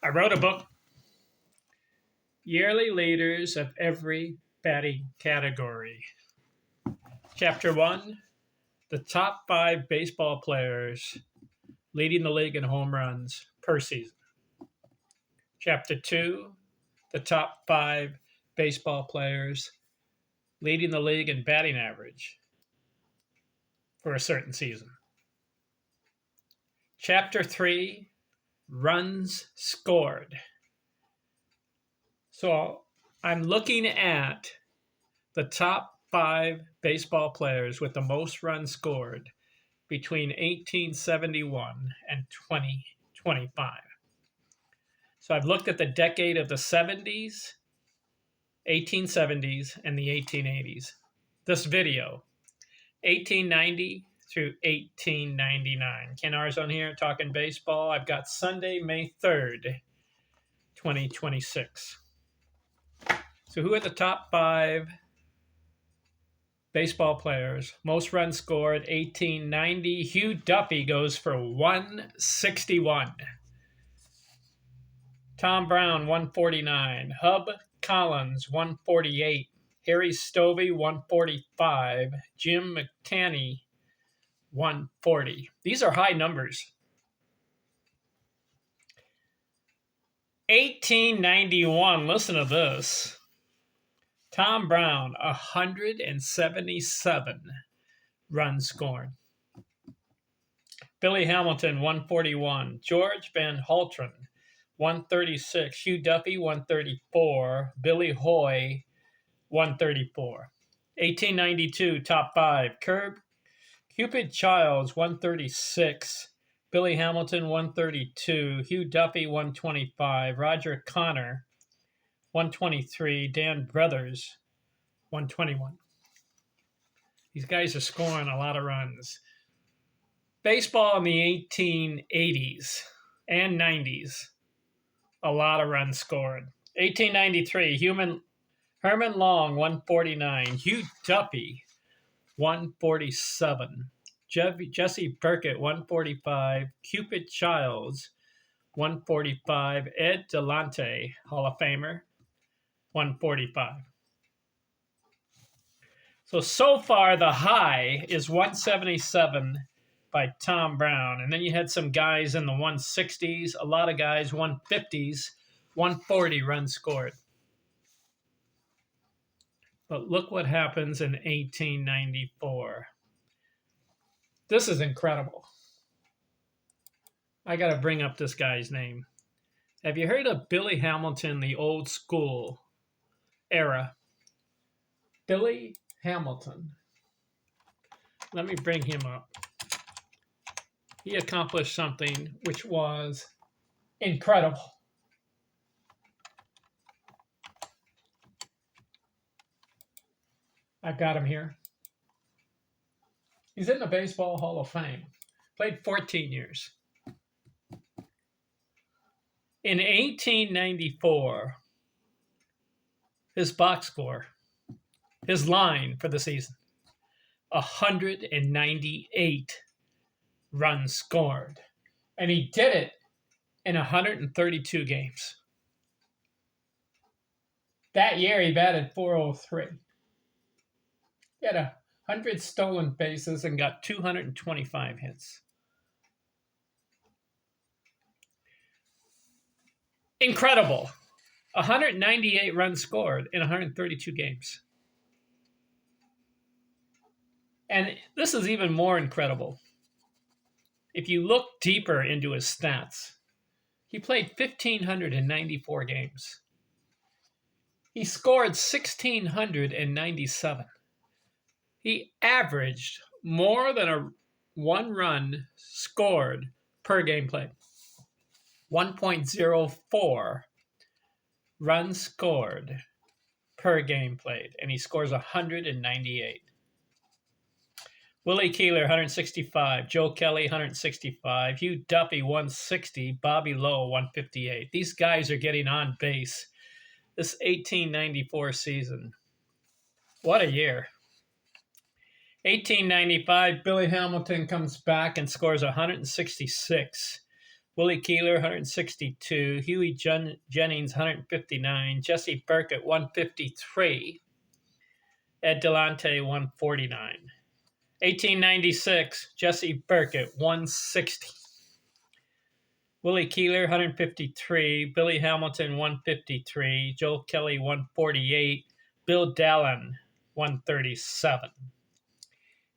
I wrote a book, Yearly Leaders of Every Batting Category. Chapter 1, the top 5 baseball players leading the league in home runs per season. Chapter 2, the top 5 baseball players leading the league in batting average for a certain season. Chapter 3, runs scored. So I'm looking at the top 5 baseball players with the most runs scored between 1871 and 2025. So I've looked at the decade of the 70s, 1870s, and the 1880s. This video, 1890 through 1899. Ken Arzon here, talking baseball. I've got Sunday, May 3rd, 2026. So who are the top 5 baseball players? Most runs scored, 1890. Hugh Duffy goes for 161. Tom Brown, 149. Hub Collins, 148. Harry Stovey, 145. Jim McTanney, 140. These are high numbers. 1891, listen to this. Tom Brown, 177 runs scored. Billy Hamilton, 141. George Van Haltren, 136. Hugh Duffy, 134. Billy Hoy, 134. 1892, top 5. Cupid Childs, 136. Billy Hamilton, 132. Hugh Duffy, 125. Roger Connor, 123. Dan Brothers, 121. These guys are scoring a lot of runs. Baseball in the 1880s and 90s, a lot of runs scored. 1893, Herman Long, 149. Hugh Duffy, 147. Jesse Burkett, 145. Cupid Childs, 145. Ed Delante, Hall of Famer, 145. So far, the high is 177 by Tom Brown. And then you had some guys in the 160s, a lot of guys, 150s, 140 runs scored. But look what happens in 1894. This is incredible. I got to bring up this guy's name. Have you heard of Billy Hamilton, the old school era? Billy Hamilton. Let me bring him up. He accomplished something which was incredible. I've got him here. He's in the Baseball Hall of Fame. Played 14 years. In 1894, his box score, his line for the season, 198 runs scored. And he did it in 132 games. That year, he batted .403. He had 100 stolen bases and got 225 hits. Incredible. 198 runs scored in 132 games. And this is even more incredible. If you look deeper into his stats, he played 1,594 games. He scored 1,697. He averaged more than a 1 run scored per game played. 1.04 runs scored per game played, and he scores 198. Willie Keeler, 165. Joe Kelly, 165. Hugh Duffy, 160. Bobby Lowe, 158. These guys are getting on base this 1894 season. What a year. 1895, Billy Hamilton comes back and scores 166. Willie Keeler, 162. Huey Jennings, 159. Jesse Burkett, 153. Ed Delante, 149. 1896, Jesse Burkett, 160. Willie Keeler, 153. Billy Hamilton, 153. Joe Kelly, 148. Bill Dallin, 137.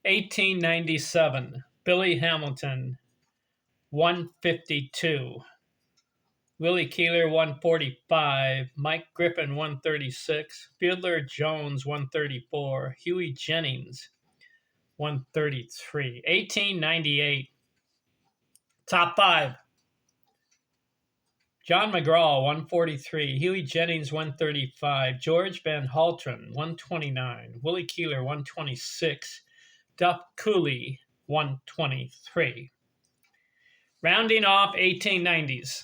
1897, Billy Hamilton, 152. Willie Keeler, 145. Mike Griffin, 136. Fiedler Jones, 134. Huey Jennings, 133. 1898, top five. John McGraw, 143. Huey Jennings, 135. George Van Haltren, 129. Willie Keeler, 126. Duff Cooley, 123. Rounding off 1890s.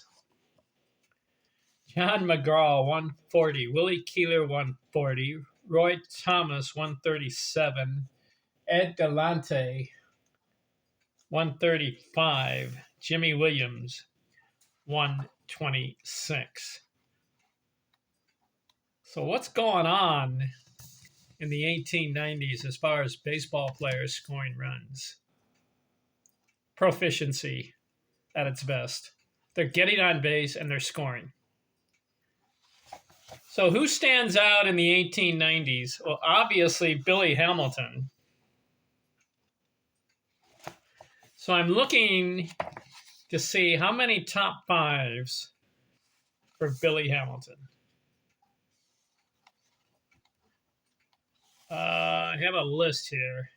John McGraw, 140. Willie Keeler, 140. Roy Thomas, 137. Ed Delante, 135. Jimmy Williams, 126. So what's going on in the 1890s as far as baseball players scoring runs? Proficiency at its best. They're getting on base and they're scoring. So who stands out in the 1890s? Well, obviously Billy Hamilton. So I'm looking to see how many top fives for Billy Hamilton. I have a list here.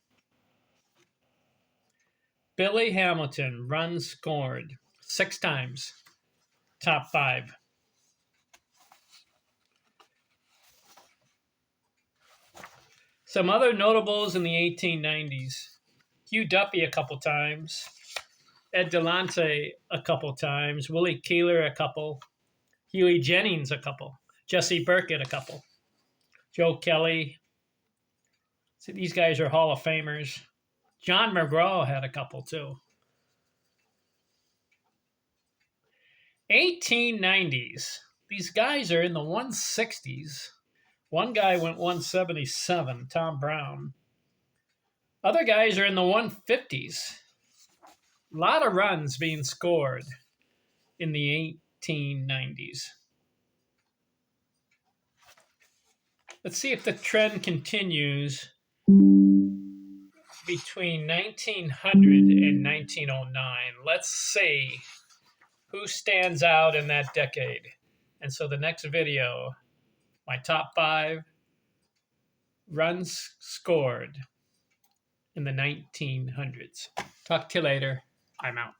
Billy Hamilton, runs scored 6 times. Top 5. Some other notables in the 1890s. Hugh Duffy a couple times. Ed Delante a couple times. Willie Keeler a couple. Huey Jennings a couple. Jesse Burkett a couple. Joe Kelly. See, these guys are Hall of Famers. John McGraw had a couple too. 1890s. These guys are in the 160s. One guy went 177, Tom Brown. Other guys are in the 150s. A lot of runs being scored in the 1890s. Let's see if the trend continues between 1900 and 1909. Let's see who stands out in that decade. And so the next video, my top 5 runs scored in the 1900s. Talk to you later. I'm out.